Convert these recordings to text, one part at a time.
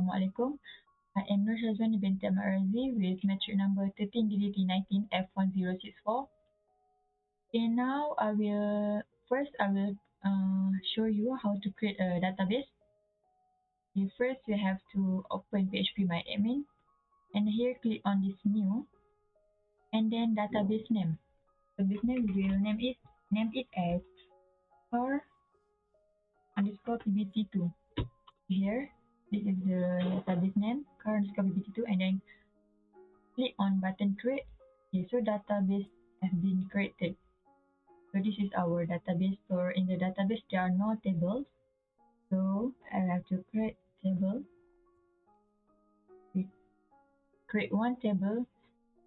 Assalamualaikum. I am Nur Shazwan BINTI with metric number 13DDT19 F1064. Okay, now I will show you how to create a database. Okay, first we have to open phpMyAdmin, and here click on this new, and then database name. So this name we will name it as car_PBT2. Here, this is the database name, car_PBT2, and then click on button create. Okay, so database has been created. So this is our database. So in the database there are no tables. So I have to create table. We create one table,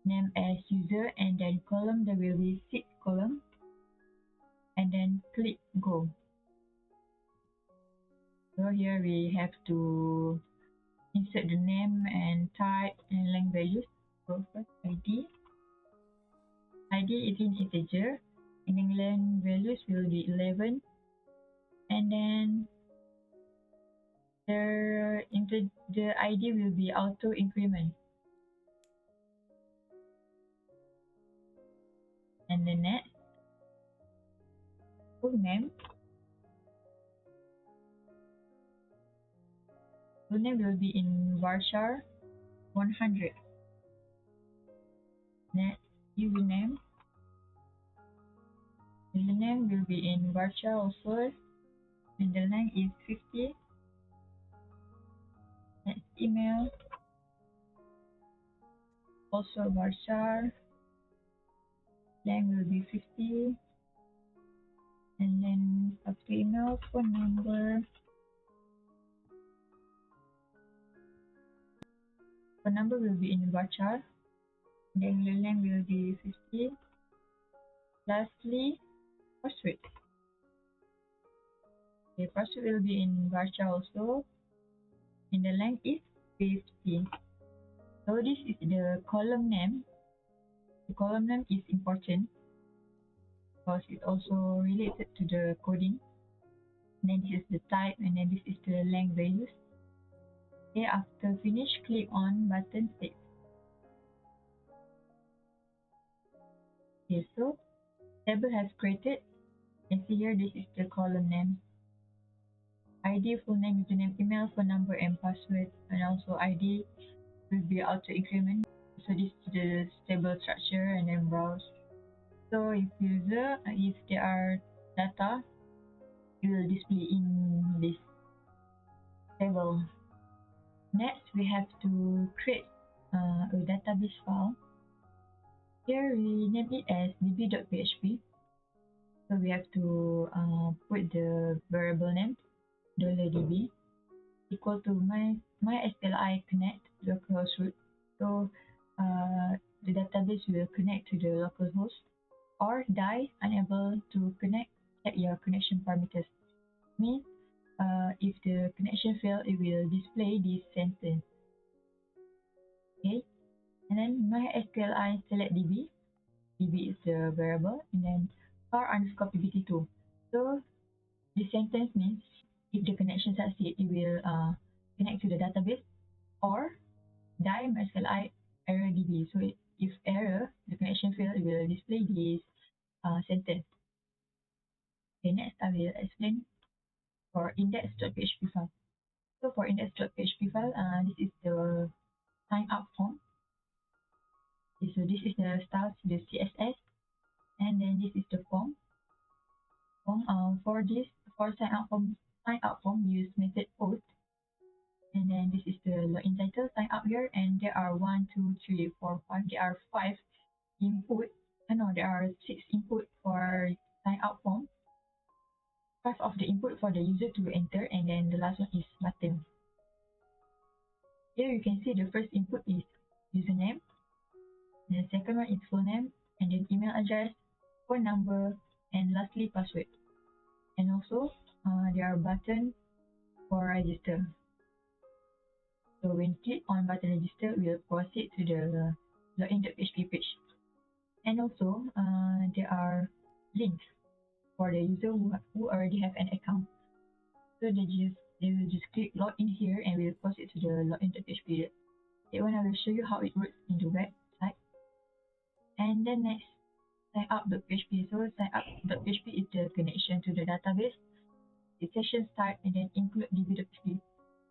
name as user, and then column there will be 6 columns. And then click go. So here we have to insert the name and type and length values. So first ID. ID is in integer, and then length values will be 11. And then the ID will be auto increment. And the next full name. Full name will be in varchar 100. Next username. Username will be in varchar also, and the length is 50. Next email, also varchar, length will be 50. And then after email, phone number. Phone number will be in varchar, then the length will be 50. Lastly, password. Okay, password will be in varchar also, and the length is 50. So this is the column name. The column name is important because it's also related to the coding. And then this is the type, and then this is the length values. Okay, after finish, click on button save. Okay, so table has created. And see here, this is the column name. ID, full name, username, email, phone number, and password. And also ID will be auto increment. So this is the table structure, and then browse. So if there are data, it will display in this table. Next, we have to create a database file. Here we name it as db.php. So we have to put the variable name $db equal to mysqli connect localhost. So the database will connect to the localhost, or die unable to connect, check your connection parameters. Means if the connection fails, it will display this sentence. Okay, and then mysqli select db. db is the variable, and then car_pbt2. So this sentence means if the connection succeeds, it will connect to the database, or die mysqli error db. So if error, the connection fails, it will display this sentence. Okay, next I will explain for index.php file. So for index.php file, this is the sign up form. Okay, so this is the style, the CSS, and then this is the form. For sign up form, use method post, and then this is the login title, sign up here, and there are 1, 2, 3, 4, 5. There are 5 input. There are 6 input for sign up form. 5 of the input for the user to enter, and then the last one is button. Here you can see the first input is username, and the second one is full name, and then email address, phone number, and lastly password. And also there are buttons for register. So when click on button register, we'll proceed to the login.php page. And also there are links for the user who already have an account. So they just They will just click login here and we'll post it to the login.php. That one I will show you how it works in the website. And then next, sign up.php. So sign up.php is the connection to the database. The session start and then include db.php.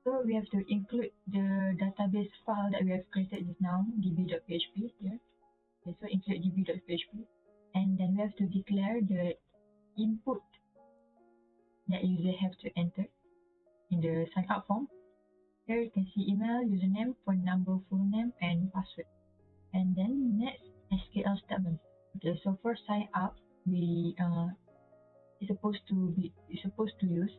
So we have to include the database file that we have created just now, db.php here. Okay, so include db.php. And then we have to declare the input that user have to enter in the sign up form. Here you can see email, username, phone number, full name, and password. And then next, SQL statement. Okay, so for sign up, we is supposed to use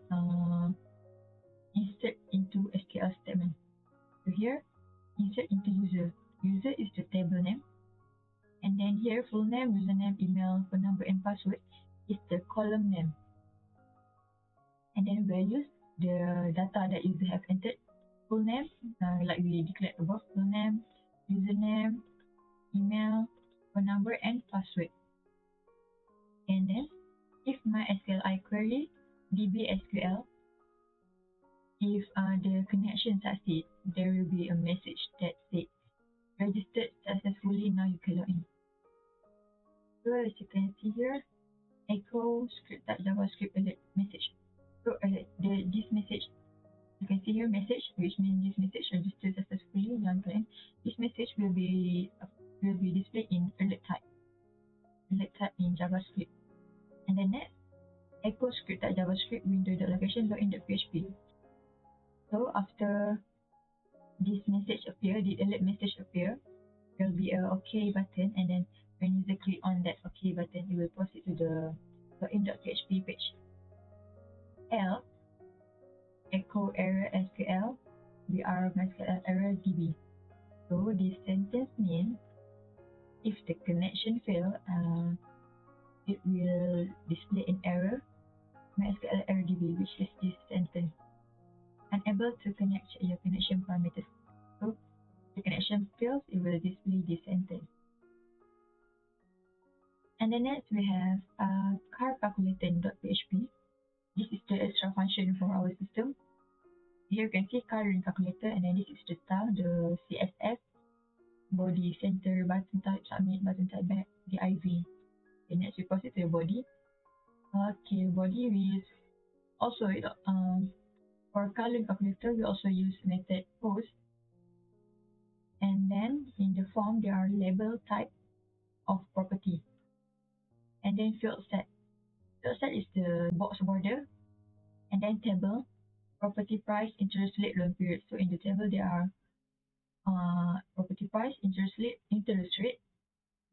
insert into SQL statement. So here, insert into user. User is the table name. And then here, full name, username, email, phone number, and password is the column name. And then values, the data that user have entered. Full name, like we declared above, full name, username, email, phone number, and password. And then, if my SQLi query, dbSQL, if the connection succeeds, there will be a message that says, registered successfully, now you can log in. So as you can see here, echo script.javascript alert message. So this message, you can see here message, which means this message registered successfully, young client. This message will be displayed in alert type in JavaScript. And then next, echo script.javascript window.location login.php. So after this message appear, the alert message appear, there will be a OK button, and then when user click on that OK button, it will post it to the login.php page. Else, echo error SQL, BR MySQL error DB. So this sentence means if the connection fail, it will display an error MySQL error DB, which is this sentence. Unable to connect your connection parameters. So the connection fails, it will display this sentence. And then next we have car calculator in .php. This is the extra function for our system. Here you can see car ring calculator, and then this is the style, the CSS, body, center, button type, submit, button type, back, the IV. And next we post it to the body. Okay, body we use also for car ring calculator we also use method post. And then in the form there are label type of property. And then field set. Field set is the box border. And then table, property price, interest rate, loan period. So in the table there are property price, interest rate,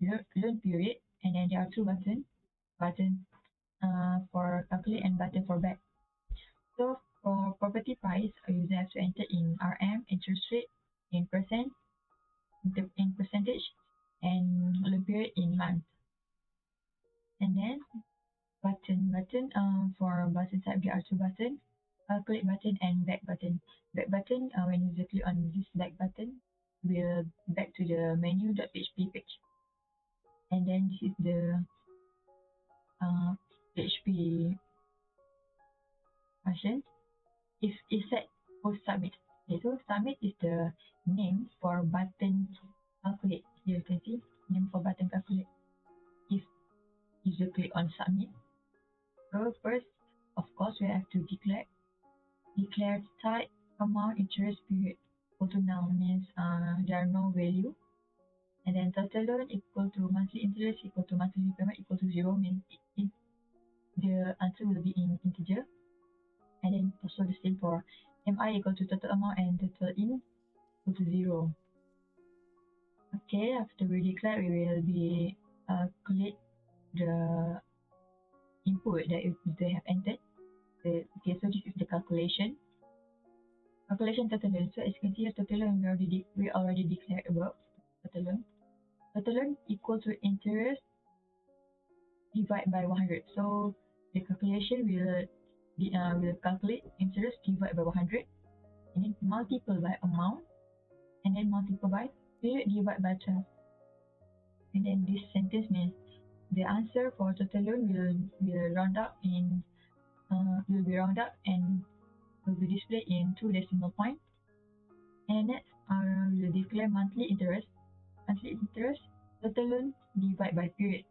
loan period, and then there are two buttons, button for calculate and button for back. So for property price, a user has to enter in RM, interest rate, in percentage, and loan period in month. And then button for button type, there are two buttons, calculate button and back button. Back button, when user click on this back button, will back to the menu.php page. And then this is the PHP function. If set post submit. Okay, so submit is the name for button calculate. Here you can see name for button calculate. If user click on submit, so first, of course, we have to declare type, amount, interest, period equal to null, means there are no value. And then total loan equal to monthly interest equal to monthly payment equal to 0, means the answer will be in integer. And then also the same for MI equal to total amount and total in equal to 0. Okay, after we declare, we will be collect the input that they have entered. Okay, so this is the calculation total loan. So as you can see, total loan we already declared above. Total loan equal to interest divided by 100. So the calculation will calculate interest divided by 100, and then multiple by amount, and then multiple by period divided by 12. And then this sentence means the answer for total loan will be rounded up and will be displayed in 2 decimal points. And next, we'll declare monthly interest. Monthly interest, total loan divided by period.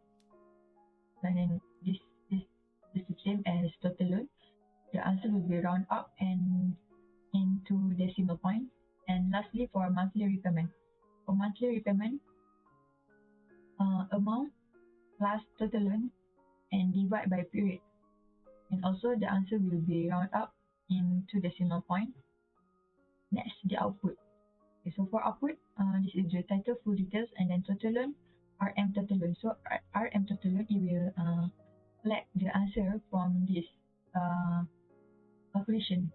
And then this is the same as total loan. The answer will be round up and into decimal point. And lastly, for monthly repayment. For monthly repayment, amount plus total loan and divide by period. And also the answer will be round up into decimal point. Next, the output. Okay, so for output, this is the title, full details, and then total loan, RM total loan. So RM total loan, it will collect the answer from this calculation.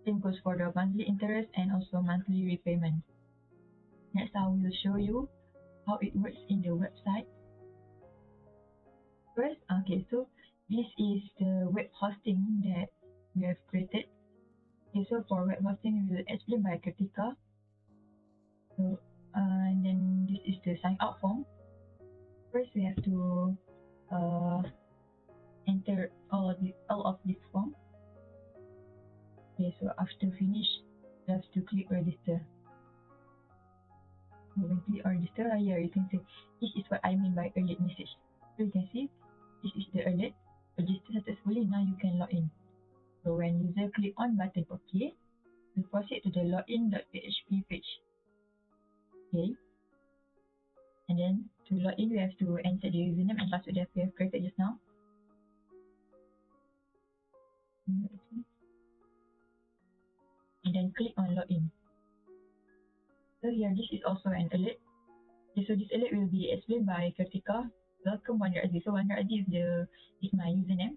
Same goes for the monthly interest and also monthly repayment. Next, I will show you how it works in the website. First, okay, so this is the web hosting that we have created. Okay, so for web hosting, we will explain by Kritika. So, and then this is the sign out form. First, we have to enter all of this form. Okay, so after finish, you have to click register. So when click register, here you can see this is what I mean by alert message. So you can see this is the alert. Register successfully. Now you can log in. So when user click on button OK, we proceed to the login.php page. Okay. And then to log in, we have to enter the username and password that we have created just now. And then click on login. So here, this is also an alert. Okay, so this alert will be explained by Kritika. Welcome Wonder Aziz. So Wonder Aziz is my username.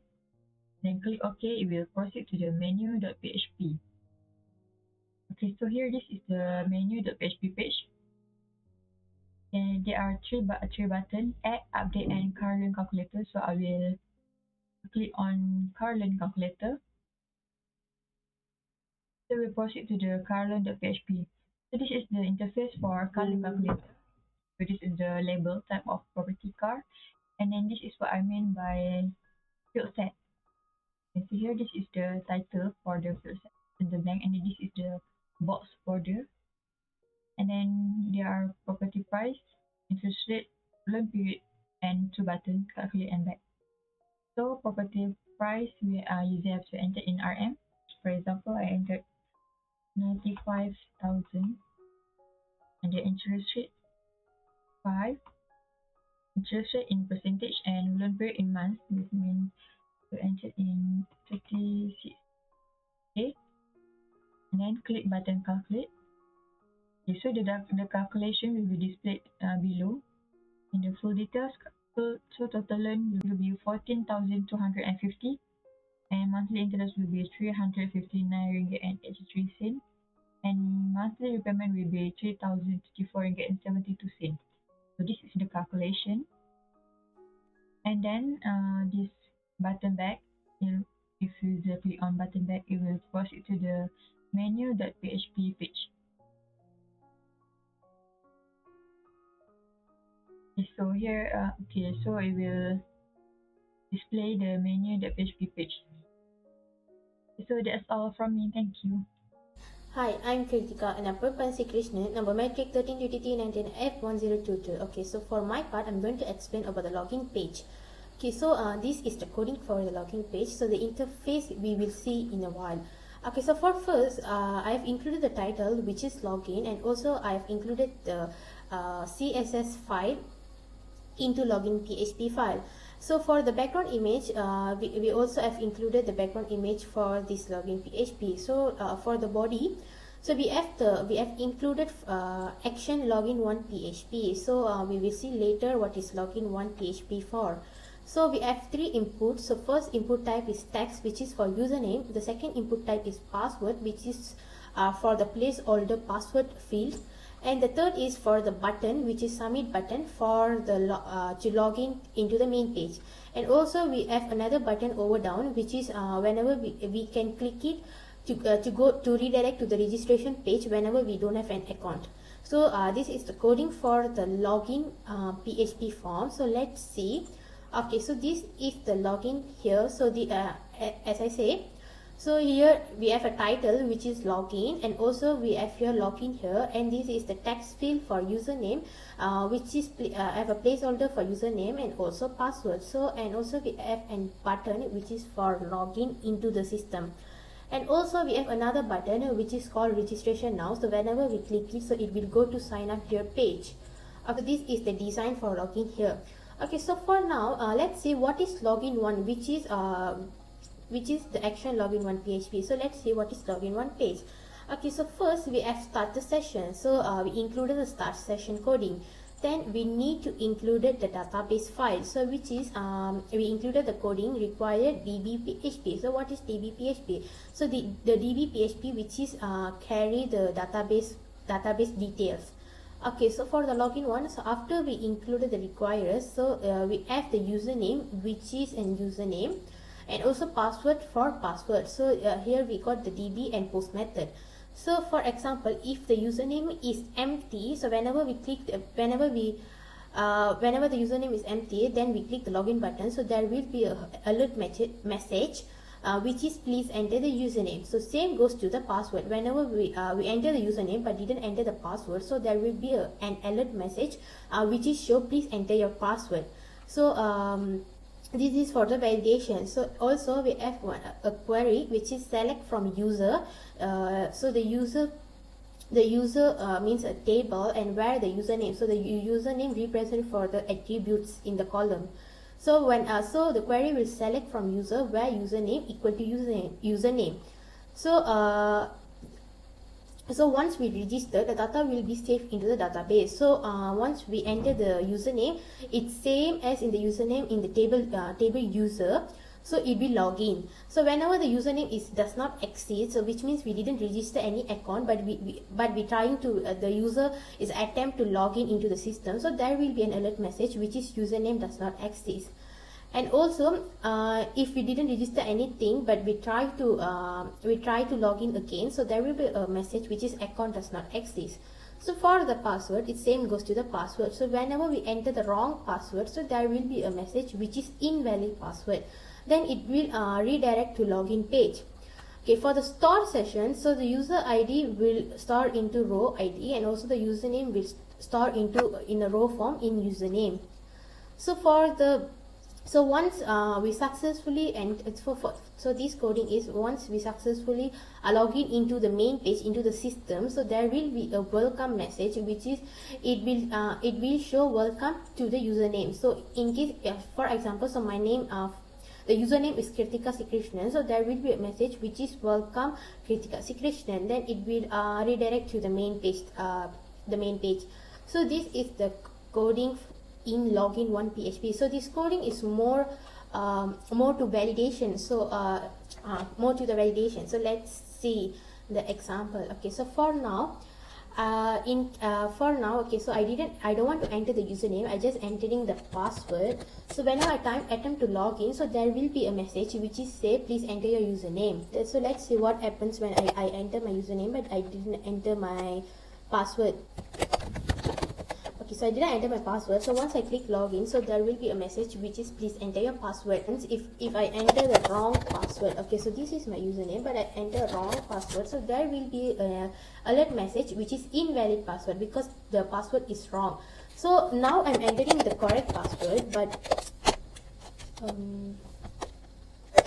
Then click OK. It will proceed to the menu.php. Okay, so here this is the menu.php page. And there are three buttons: add, update, and car loan calculator. So I will click on car loan calculator. So we proceed to the car loan.php. So this is the interface for car loan calculator. So this is the label type of property car. And then this is what I mean by field set. Okay, so here this is the title for the field set in the blank, and then this is the box border. And then there are property price, interest rate, loan period, and 2 buttons, calculate and back. So property price, we usually have to enter in RM. For example, I entered 95,000, and the interest rate 5, interest rate in percentage, and loan period in months. This means to enter in 36. Okay, and then click button calculate. Okay, so the calculation will be displayed below. In the full details, so total loan will be 14,250, and monthly interest will be 359 ringgit and 83 cents, and monthly repayment will be 3,054 ringgit and 72 cents. So this is the calculation. And then this button back, if you click on button back, it will proceed to the menu.php page. Okay, so here, okay, so it will display the menu.php page. So that's all from me. Thank you. Hi, I'm Kritika and I'm Purpansi Krishnan, number metric 132319F1022. Okay, so for my part, I'm going to explain about the login page. Okay, so this is the coding for the login page. So the interface we will see in a while. Okay, so for first, I've included the title, which is login, and also I've included the CSS file into login PHP file. So for the background image, we also have included the background image for this login PHP. So for the body, so we have included action login 1 PHP. So we will see later what is login 1 PHP for. So we have 3 inputs. So first input type is text, which is for username. The second input type is password, which is for the placeholder password field. And the third is for the button, which is submit button for the to log in into the main page. And also we have another button over down, which is whenever we can click it to go to redirect to the registration page whenever we don't have an account. So this is the coding for the login PHP form. So let's see. Okay, so this is the login here. So the as I say, So here we have a title which is login, and also we have here login here, and this is the text field for username, which is I have a placeholder for username and also password. So and also we have a button which is for login into the system. And also we have another button which is called registration now. So whenever we click it, so it will go to sign up your page. Okay, this is the design for login here. Okay, so for now, let's see what is login one, which is the action login one PHP. So let's see what is login one page. Okay, so first we have start the session. So we included the start session coding. Then we need to include the database file. So which is we included the coding required DBPHP. So what is DBPHP? So the DBPHP which is carry the database details. Okay, so for the login one, so after we included the requires, so we have the username which is an username, and also password for password. So here we got the db and post method. So for example, if the username is empty, so whenever we click whenever the username is empty, then we click the login button, so there will be a alert message which is please enter the username. So same goes to the password. Whenever we enter the username but didn't enter the password, so there will be an alert message which is show please enter your password. So this is for the validation. So also we have a query which is select from user. So the user means a table, and where the username, so the username represent for the attributes in the column. So when so the query will select from user where username equal to username. So once we register, the data will be saved into the database. So once we enter the username, it's same as in the username in the table user. So it will log in. So whenever the username does not exceed, so which means we didn't register any account, but we trying to the user is attempt to log in into the system. So there will be an alert message which is username does not exist. And also if we didn't register anything but we try to log in again, so there will be a message which is account does not exist. So for the password, it same goes to the password. So whenever we enter the wrong password, so there will be a message which is invalid password. Then it will redirect to login page. Okay, for the store session, so the user ID will store into row ID, and also the username will store in a row form in username. So once we successfully, and so this coding is once we successfully log in into the main page into the system, so there will be a welcome message which is it will show welcome to the username. So in case for example, so my name the username is Kritika Sikrishnan, so there will be a message which is welcome Kritika Sikrishnan. Then it will redirect to the main page. So this is the coding in login one PHP. So this coding is more to validation. So more to the validation. So let's see the example. Okay, so for now okay, so I don't want to enter the username, I just entering the password. So whenever I attempt to log in, so there will be a message which is say please enter your username. So let's see what happens when I enter my username but I didn't enter my password. Okay, so I didn't enter my password. So once I click login, so there will be a message which is please enter your password. And if I enter the wrong password, okay, so this is my username but I enter wrong password, so there will be a alert message which is invalid password because the password is wrong. So now I'm entering the correct password, but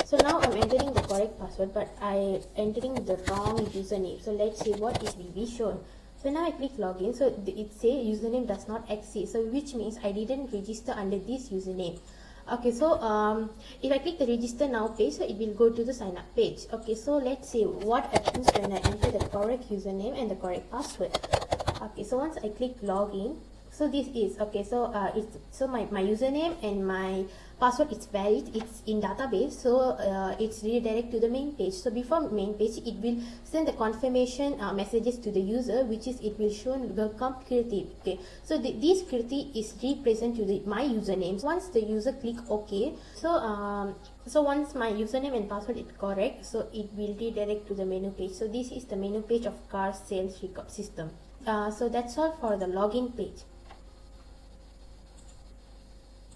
so now I'm entering the correct password but I entering the wrong username. So let's see what it will be shown. So now I click login, so it says username does not exist, so which means I didn't register under this username. Okay, so if I click the register now page, so it will go to the sign up page. Okay, so let's see what happens when I enter the correct username and the correct password. Okay, so once I click login, so this is okay, so my username and my password is valid, it's in database, so it's redirect to the main page. So before main page, it will send the confirmation messages to the user, which is it will show welcome Kirti. Okay, so this Kirti is represent to my username. Once the user click OK, so once my username and password is correct, so it will redirect to the menu page. So this is the menu page of car sales record system. So that's all for the login page.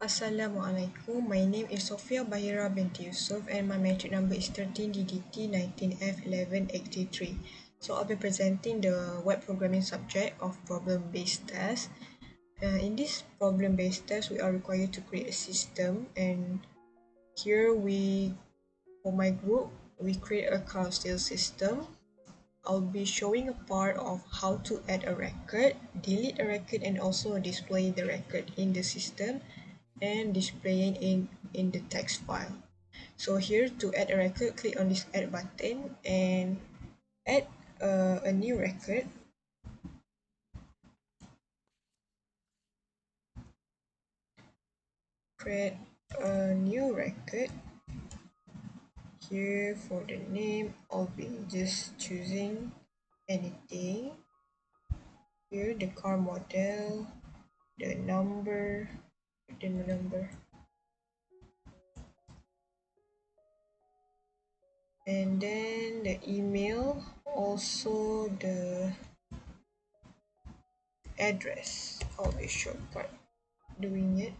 Assalamualaikum. My name is Sofia Bahira binti Yusuf and my metric number is 13 DDT 19F 1183. So I'll be presenting the web programming subject of problem-based test. In this problem-based test, we are required to create a system, and here for my group, we create a car sales system. I'll be showing a part of how to add a record, delete a record, and also display the record in the system and displaying in the text file. So here to add a record, click on this add button and add a new record. Create a new record. Here for the name, I'll be just choosing anything. Here the car model, the number, and then the email, also the address. I'll be shortcut doing it.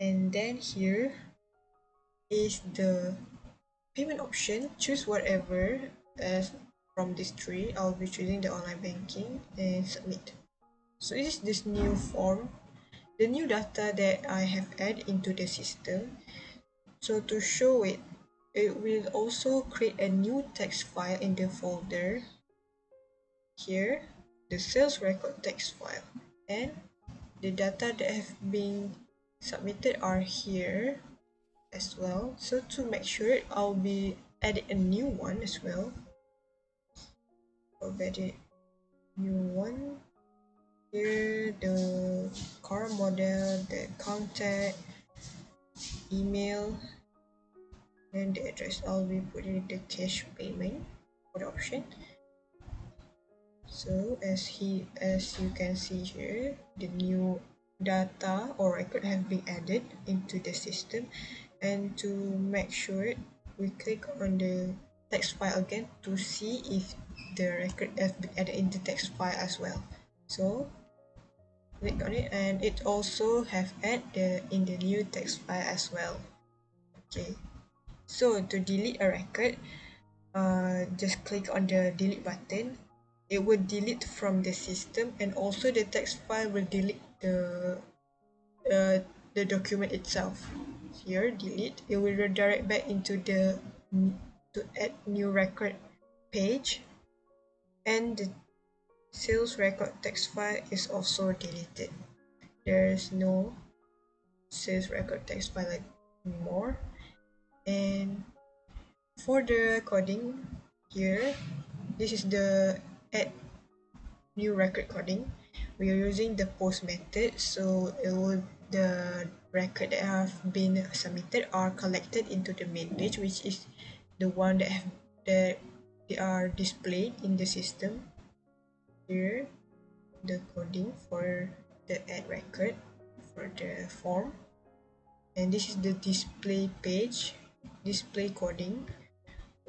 And then here is the payment option. Choose whatever as from these three. I'll be choosing the online banking and submit. So this is this new form, the new data that I have added into the system. So to show it, it will also create a new text file in the folder. Here, the sales record text file, and the data that have been submitted are here as well. So to make sure, I'll be adding a new one as well. I'll add a new one. Here, the car model, the contact, email, and the address. I'll be putting the cash payment for the option. So as you can see here, the new data or record have been added into the system. And to make sure, we click on the text file again to see if the record has been added into text file as well. So click on it, and it also have added in the new text file as well. Okay, so to delete a record, just click on the delete button. It will delete from the system, and also the text file will delete the document itself. Here, delete. It will redirect back into the to add new record page, and the sales record text file is also deleted. There is no sales record text file anymore. And for the coding here, this is the add new record coding. We are using the post method, so the record that have been submitted are collected into the main page, which is the one that they are displayed in the system. Here, the coding for the add record for the form, and this is the display page, display coding.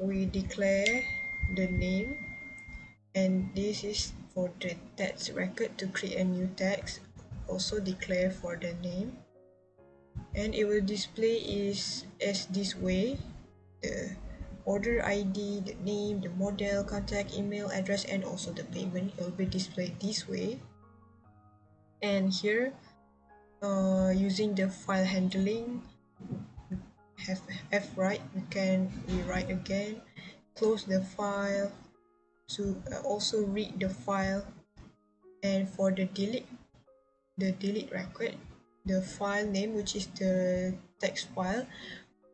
We declare the name, and this is for the text record. To create a new text, also declare for the name, and it will display as this way: the order ID, the name, the model, contact, email, address, and also the payment. It will be displayed this way. And here, using the file handling, have F-write, we can rewrite again, close the file to also read the file. And for the delete record, the file name, which is the text file,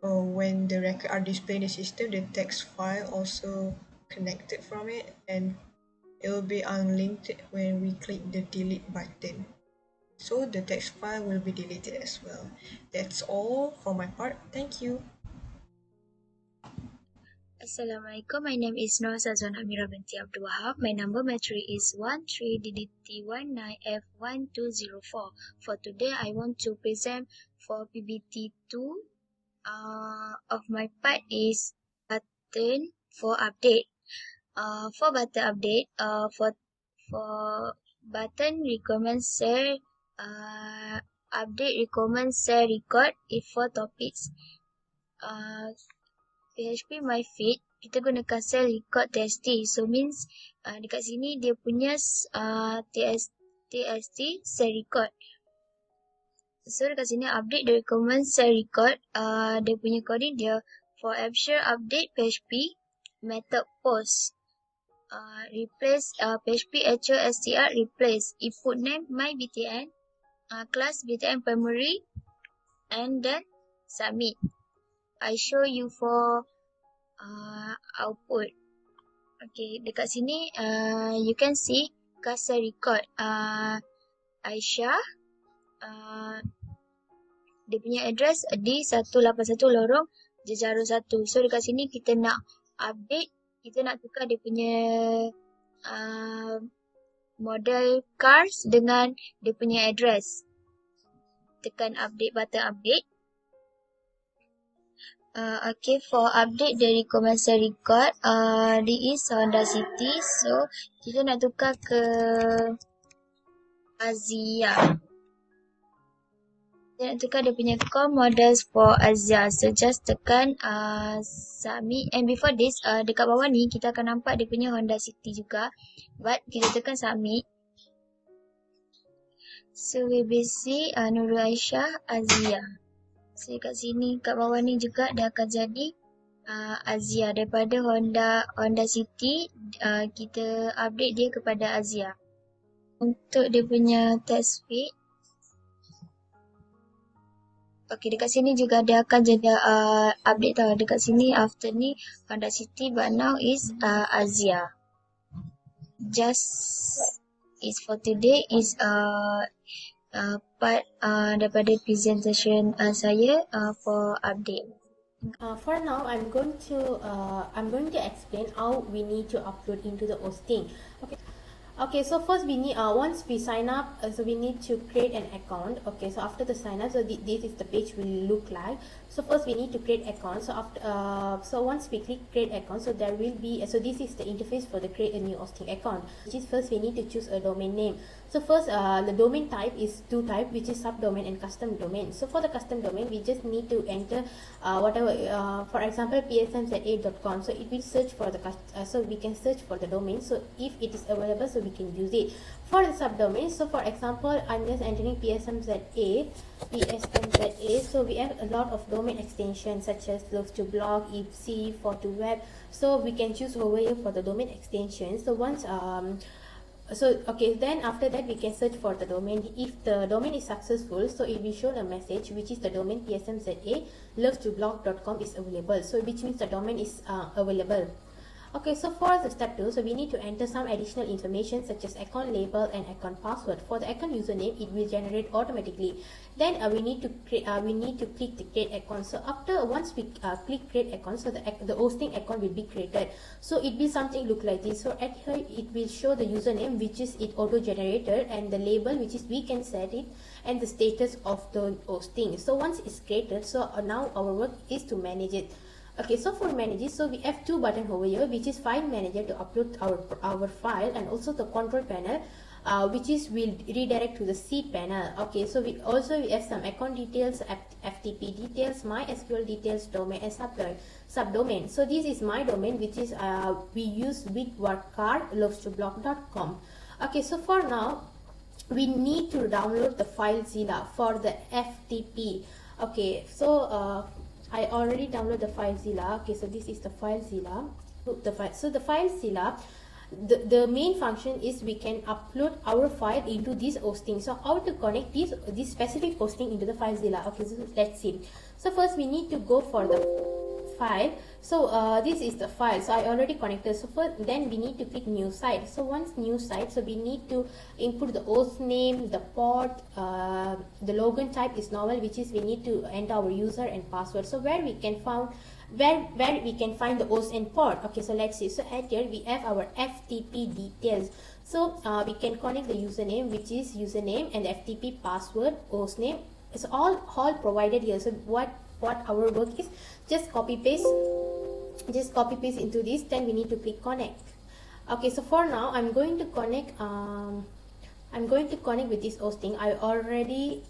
when the record are displayed in the system, the text file also connected from it, and it will be unlinked when we click the delete button. So the text file will be deleted as well. That's all for my part. Thank you. Assalamualaikum. My name is SUZANA binti Abdul Wahab. My number matric is 13DDT19F1204. For today, I want to present for PBT2. Of my part is button for update. For button update, for button recommend share update, recommend, share, record if 4 topics. PHP my feed, kita gunakan share, record, txt. So means dekat sini dia punya txt share, record. So dekat sini update, dia recommend, share, record. Dia punya coding dia for app share update PHP method post. Replace PHP actual str replace input name my btn, class btn primary, and then submit. I show you for output. Okay, dekat sini you can see cursor record Aisyah, dia punya address di 181 lorong Jejaro 1. So dekat sini kita nak update, kita nak tukar dia punya model cars dengan dia punya address. Tekan update, button update. Okay, for update dari commercial record, this is Honda City. So kita nak tukar ke Azia. Kita nak tukar dia punya core models for Azia. So just tekan submit. And before this, dekat bawah ni kita akan nampak dia punya Honda City juga. But kita tekan submit. So BBC Nurul Aisyah Azia. So kat sini, kat bawah ni juga dia akan jadi Azia. Daripada Honda City, kita update dia kepada Azia. Untuk dia punya test feed, okay, dekat sini juga dia akan jadi update tau. Dekat sini after ni Honda City, but now is Azia. Just is for today is part daripada presentation saya for update. For now, I'm going to explain how we need to upload into the hosting. Okay, so first we need once we sign up, so we need to create an account. Okay, so after the sign up, so this is the page will look like. So first we need to create account. So after so once we click create account, so there will be so this is the interface for the create a new hosting account. Which is first we need to choose a domain name. So first the domain type is two type, which is subdomain and custom domain. So for the custom domain, we just need to enter whatever for example psmza.com. So it will search for the so we can search for the domain. So if it is available, so we can use it. For the subdomain, so for example I'm just entering psmza. So we have a lot of domain extensions such as love to blog, ipc, for to web. So we can choose over here for the domain extensions. So once so okay, then after that we can search for the domain. If the domain is successful, so it will show a message which is the domain psmza lovestoblog.com is available. So which means the domain is available. Okay, so for the step 2, so we need to enter some additional information such as account label and account password. For the account username, it will generate automatically. Then we need to click the create account. So after once we click create account, so the hosting account will be created. So it will something look like this. So at here it will show the username which is it auto generated, and the label which is we can set it, and the status of the hosting. So once it's created, so now our work is to manage it. Okay, so for manage it, so we have two buttons over here, which is file manager to upload our file, and also the control panel, which is will redirect to the C panel. Okay, so we have some account details, FTP details, MySQL details, domain and subdomain. So this is my domain, which is we use with wordcard lovestoblog.com. Okay, so for now we need to download the FileZilla for the FTP. Okay, so I already downloaded the FileZilla. Okay, so this is the FileZilla. So the FileZilla, the main function is we can upload our file into this hosting. So how to connect this specific hosting into the FileZilla? Okay, so let's see. So first we need to go for the file. So this is the file. So I already connected. So first, then we need to click new site. So once new site, so we need to input the host name, the port, the login type is normal, which is we need to enter our user and password. So where we can find the host and port. Okay, so let's see. So at here we have our FTP details. So we can connect the username, which is username, and the FTP password, host name. It's all provided here. So what our work is, just copy paste into this. Then we need to click connect. Okay, so for now I'm going to connect with this hosting. I already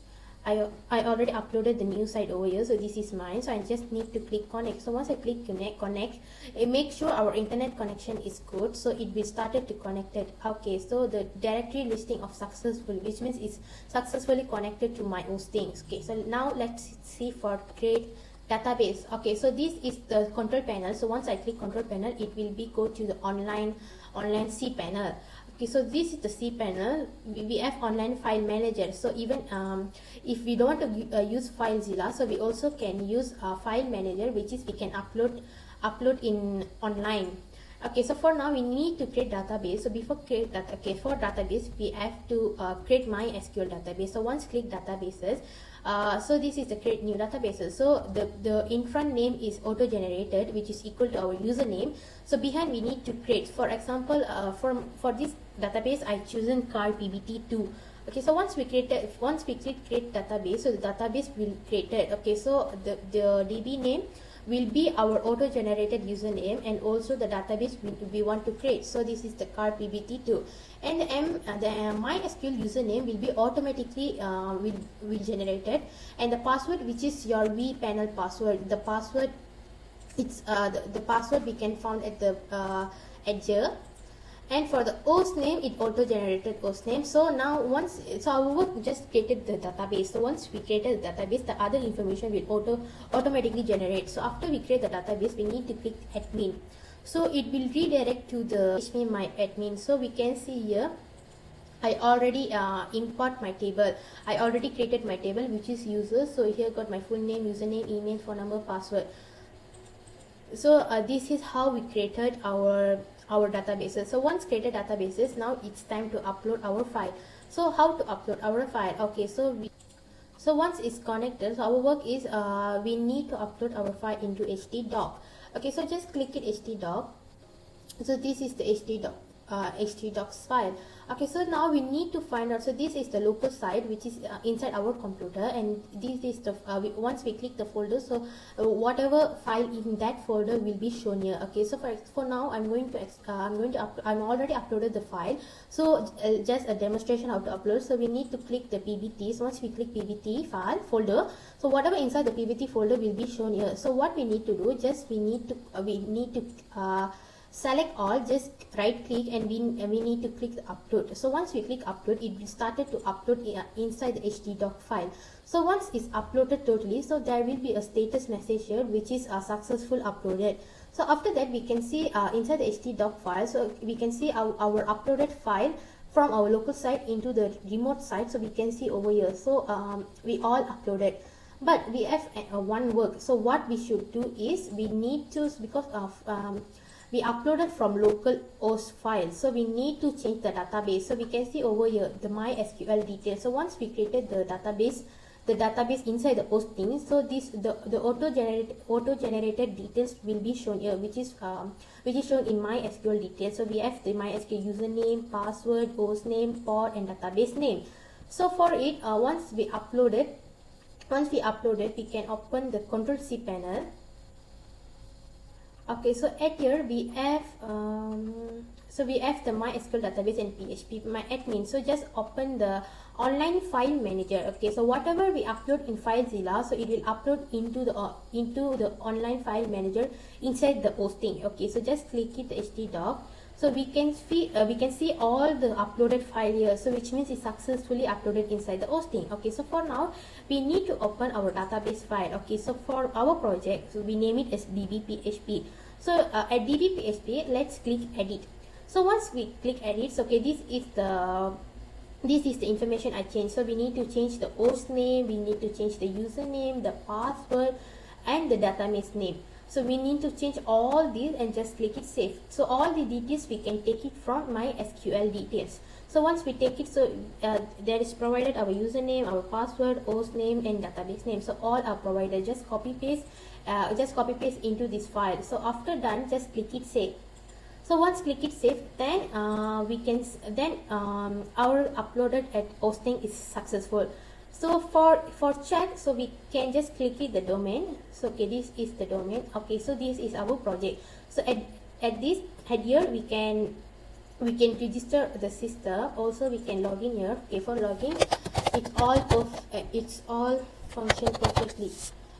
I already uploaded the new site over here, so this is mine. So I just need to click connect. So once I click connect, make sure our internet connection is good, so it will started to connect it. Okay, so the directory listing of successful, which means it's successfully connected to my hostings. Okay, so now let's see for create database. Okay, so this is the control panel. So once I click control panel, it will be go to the online C panel. Okay, so this is the C panel. We have online file manager. So even if we don't want to use FileZilla, so we also can use file manager, which is we can upload in online. Okay, so for now we need to create database. So before create that, okay, for database we have to create MySQL database. So once click databases, so this is the create new databases. So the in front name is auto generated, which is equal to our username. So behind we need to create, for example, for this database I chosen car PBT2. Okay, so once we click create database, so the database will created. Okay, so the DB name will be our auto generated username, and also the database we want to create. So this is the car PBT2, and the MySQL username will be automatically will generated, and the password, which is your vPanel password. The password, it's the password we can found at the edge. And for the host name, it auto generated host name. So now so our work just created the database. So once we created the database, the other information will automatically generate. So after we create the database, we need to click admin. So it will redirect to the HTML my admin. So we can see here I already import my table. I already created my table, which is users. So here got my full name, username, email, phone number, password. So this is how we created our databases. So once created databases, now it's time to upload our file. So how to upload our file? Okay, so once it's connected, so our work is we need to upload our file into htdoc. Okay, so just click it htdoc. So this is the htdocs file. Okay, so now we need to find out, so this is the local site which is inside our computer, and this is the once we click the folder, so whatever file in that folder will be shown here. Okay, so for now I'm already uploaded the file. So just a demonstration how to upload. So we need to click the PBT. So once we click PBT file folder, so whatever inside the PBT folder will be shown here. So what we need to do, just we need to select all, just right click, and we need to click the upload. So once we click upload, it will started to upload inside the htdoc file. So once it's uploaded totally, so there will be a status message here, which is successful uploaded. So after that, we can see inside the htdoc file, so we can see our uploaded file from our local site into the remote site. So we can see over here, so we all uploaded, but we have one work. So what we should do is we need to, because of we uploaded from local host file, so we need to change the database. So we can see over here the MySQL details. So once we created the database inside the hosting, so this the auto generated details will be shown here, which is shown in MySQL details. So we have the MySQL username, password, host name, port, and database name. So for it, once we uploaded, we can open the Control C panel. Okay, so at here we have the MySQL database and PHP my admin. So just open the online file manager. Okay, so whatever we upload in FileZilla, so it will upload into the online file manager inside the hosting. Okay, so just click it, the htdoc. So we can see all the uploaded file here, so which means it's successfully uploaded inside the hosting. Okay, so for now we need to open our database file. Okay, so for our project, so we name it as db.php. So at db.php, let's click edit. So once we click edit, so okay, this is the information I changed. So we need to change the host name, we need to change the username, the password, and the database name. So we need to change all these and just click it save. So all the details we can take it from MySQL details. So once we take it, so there is provided our username, our password, host name, and database name. So all are provided. Just copy paste into this file. So after done, just click it save. So once click it save, then our uploaded at hosting is successful. So for check, so we can just click it the domain. So okay, this is the domain. Okay, so this is our project. So at here we can register the system. Also we can log in here. Okay, for login, it's all function perfectly.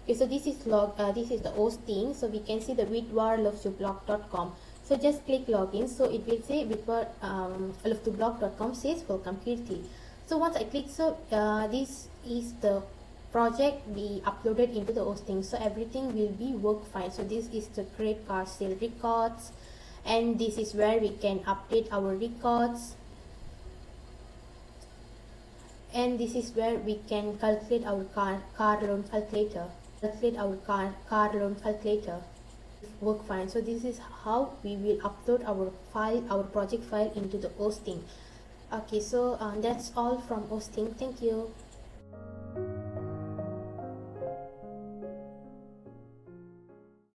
Okay, so this is the hosting, so we can see the witwarlovestoblog.com. So just click login, so it will say witwarlovestoblog.com says welcome Kirti. So once I click, so this is the project we uploaded into the hosting, so everything will be work fine. So this is the create car sale records, and this is where we can update our records, and this is where we can calculate our car loan calculator, work fine. So this is how we will upload our project file into the hosting. Okay, so that's all from hosting. Thank you.